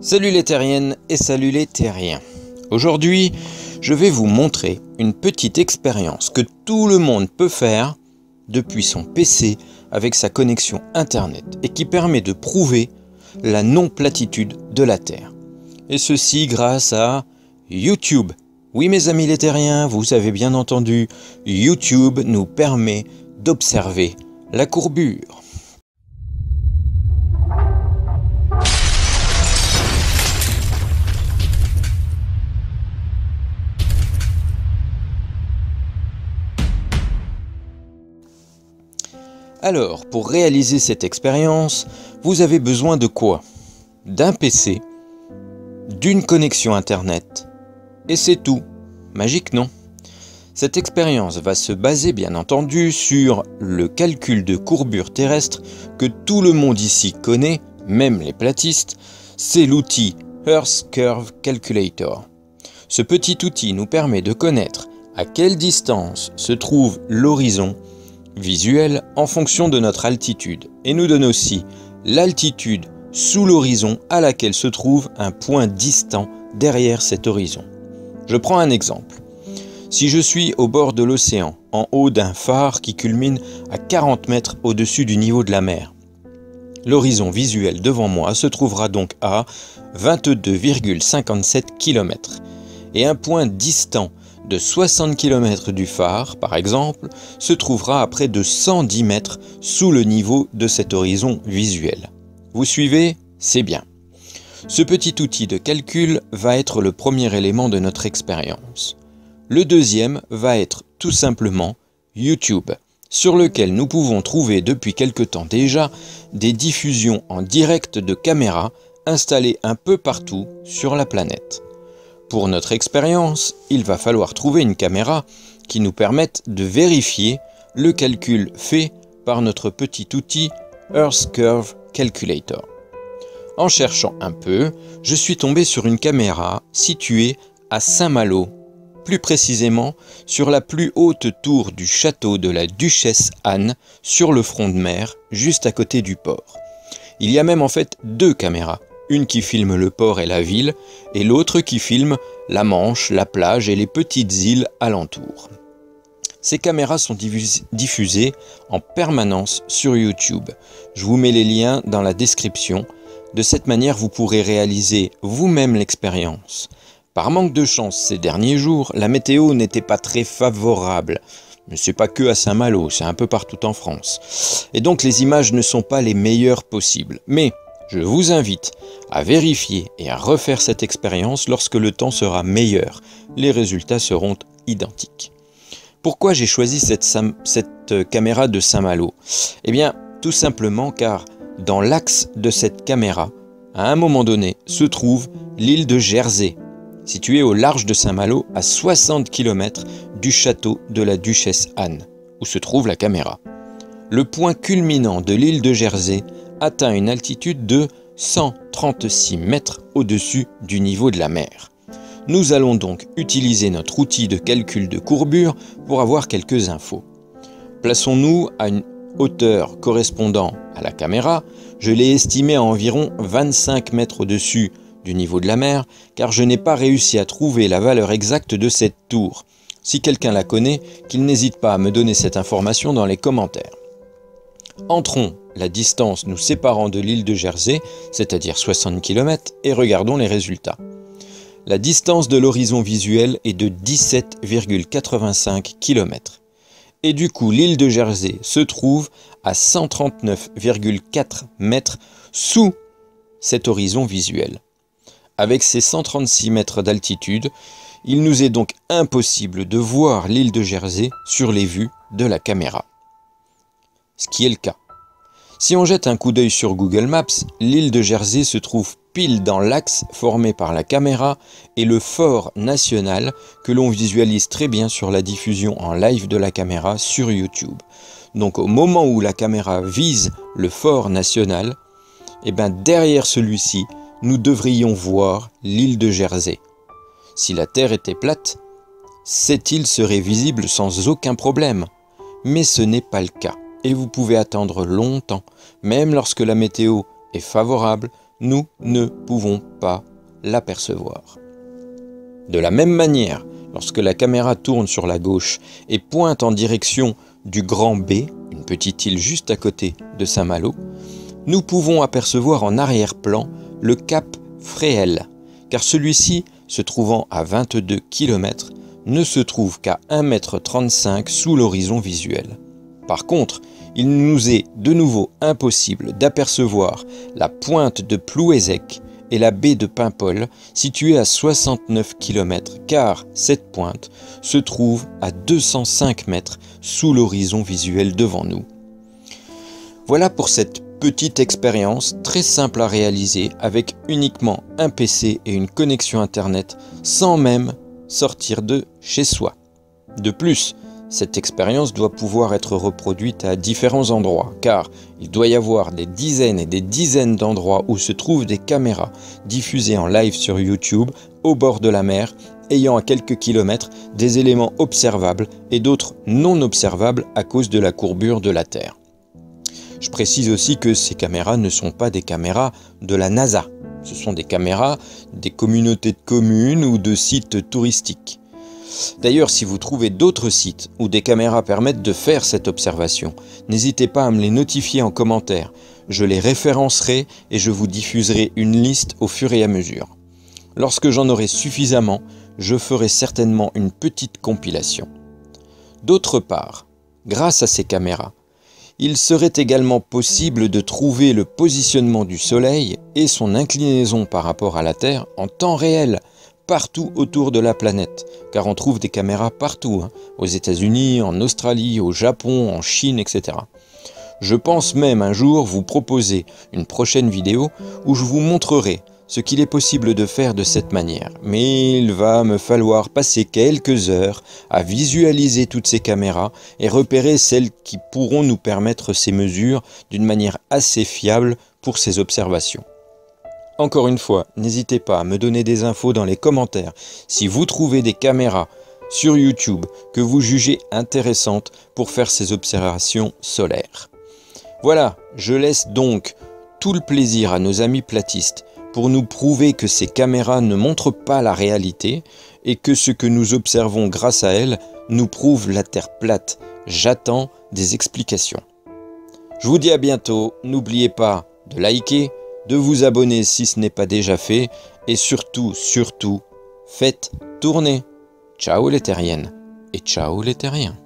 Salut les terriennes et salut les terriens. Aujourd'hui, je vais vous montrer une petite expérience que tout le monde peut faire depuis son PC avec sa connexion Internet et qui permet de prouver la non-platitude de la Terre. Et ceci grâce à YouTube. Oui mes amis les terriens, vous avez bien entendu, YouTube nous permet d'observer la courbure. Alors, pour réaliser cette expérience, vous avez besoin de quoi? D'un PC, d'une connexion Internet, et c'est tout. Magique, non? Cette expérience va se baser bien entendu sur le calcul de courbure terrestre que tout le monde ici connaît, même les platistes, c'est l'outil Earth Curve Calculator. Ce petit outil nous permet de connaître à quelle distance se trouve l'horizon visuel en fonction de notre altitude et nous donne aussi l'altitude sous l'horizon à laquelle se trouve un point distant derrière cet horizon. Je prends un exemple. Si je suis au bord de l'océan, en haut d'un phare qui culmine à 40 mètres au-dessus du niveau de la mer, l'horizon visuel devant moi se trouvera donc à 22,57 km et un point distant de 60 km du phare, par exemple, se trouvera à près de 110 mètres sous le niveau de cet horizon visuel. Vous suivez? C'est bien. Ce petit outil de calcul va être le premier élément de notre expérience. Le deuxième va être tout simplement YouTube, sur lequel nous pouvons trouver depuis quelque temps déjà des diffusions en direct de caméras installées un peu partout sur la planète. Pour notre expérience, il va falloir trouver une caméra qui nous permette de vérifier le calcul fait par notre petit outil Earth Curve Calculator. En cherchant un peu, je suis tombé sur une caméra située à Saint-Malo, plus précisément sur la plus haute tour du château de la Duchesse Anne sur le front de mer, juste à côté du port. Il y a même en fait deux caméras. Une qui filme le port et la ville, et l'autre qui filme la Manche, la plage et les petites îles alentours. Ces caméras sont diffusées en permanence sur YouTube. Je vous mets les liens dans la description. De cette manière, vous pourrez réaliser vous-même l'expérience. Par manque de chance ces derniers jours, la météo n'était pas très favorable. Mais c'est pas que à Saint-Malo, c'est un peu partout en France. Et donc les images ne sont pas les meilleures possibles. Mais je vous invite à vérifier et à refaire cette expérience lorsque le temps sera meilleur. Les résultats seront identiques. Pourquoi j'ai choisi cette caméra de Saint-Malo? Eh bien, tout simplement car dans l'axe de cette caméra, à un moment donné, se trouve l'île de Jersey, située au large de Saint-Malo à 60 km du château de la Duchesse Anne, où se trouve la caméra. Le point culminant de l'île de Jersey atteint une altitude de 136 mètres au-dessus du niveau de la mer. Nous allons donc utiliser notre outil de calcul de courbure pour avoir quelques infos. Plaçons-nous à une hauteur correspondant à la caméra. Je l'ai estimée à environ 25 mètres au-dessus du niveau de la mer, car je n'ai pas réussi à trouver la valeur exacte de cette tour. Si quelqu'un la connaît, qu'il n'hésite pas à me donner cette information dans les commentaires. Entrons la distance nous séparant de l'île de Jersey, c'est-à-dire 60 km, et regardons les résultats. La distance de l'horizon visuel est de 17,85 km. Et du coup, l'île de Jersey se trouve à 139,4 mètres sous cet horizon visuel. Avec ses 136 mètres d'altitude, il nous est donc impossible de voir l'île de Jersey sur les vues de la caméra. Ce qui est le cas. Si on jette un coup d'œil sur Google Maps, l'île de Jersey se trouve pile dans l'axe formé par la caméra et le fort national que l'on visualise très bien sur la diffusion en live de la caméra sur YouTube. Donc au moment où la caméra vise le fort national, derrière celui-ci, nous devrions voir l'île de Jersey. Si la Terre était plate, cette île serait visible sans aucun problème, mais ce n'est pas le cas. Et vous pouvez attendre longtemps, même lorsque la météo est favorable, nous ne pouvons pas l'apercevoir. De la même manière, lorsque la caméra tourne sur la gauche et pointe en direction du Grand B, une petite île juste à côté de Saint-Malo, nous pouvons apercevoir en arrière-plan le cap Fréhel, car celui-ci, se trouvant à 22 km, ne se trouve qu'à 1,35 m sous l'horizon visuel. Par contre, il nous est de nouveau impossible d'apercevoir la pointe de Plouézec et la baie de Paimpol, située à 69 km, car cette pointe se trouve à 205 mètres sous l'horizon visuel devant nous. Voilà pour cette petite expérience très simple à réaliser avec uniquement un PC et une connexion Internet sans même sortir de chez soi. De plus, cette expérience doit pouvoir être reproduite à différents endroits, car il doit y avoir des dizaines et des dizaines d'endroits où se trouvent des caméras diffusées en live sur YouTube, au bord de la mer, ayant à quelques kilomètres des éléments observables et d'autres non observables à cause de la courbure de la Terre. Je précise aussi que ces caméras ne sont pas des caméras de la NASA, ce sont des caméras des communautés de communes ou de sites touristiques. D'ailleurs, si vous trouvez d'autres sites où des caméras permettent de faire cette observation, n'hésitez pas à me les notifier en commentaire. Je les référencerai et je vous diffuserai une liste au fur et à mesure. Lorsque j'en aurai suffisamment, je ferai certainement une petite compilation. D'autre part, grâce à ces caméras, il serait également possible de trouver le positionnement du Soleil et son inclinaison par rapport à la Terre en temps réel, partout autour de la planète, car on trouve des caméras partout, aux États-Unis, en Australie, au Japon, en Chine, etc. Je pense même un jour vous proposer une prochaine vidéo où je vous montrerai ce qu'il est possible de faire de cette manière. Mais il va me falloir passer quelques heures à visualiser toutes ces caméras et repérer celles qui pourront nous permettre ces mesures d'une manière assez fiable pour ces observations. Encore une fois, n'hésitez pas à me donner des infos dans les commentaires si vous trouvez des caméras sur YouTube que vous jugez intéressantes pour faire ces observations solaires. Voilà, je laisse donc tout le plaisir à nos amis platistes pour nous prouver que ces caméras ne montrent pas la réalité et que ce que nous observons grâce à elles nous prouve la Terre plate. J'attends des explications. Je vous dis à bientôt, n'oubliez pas de liker, de vous abonner si ce n'est pas déjà fait et surtout, faites tourner. Ciao les terriennes et ciao les terriens.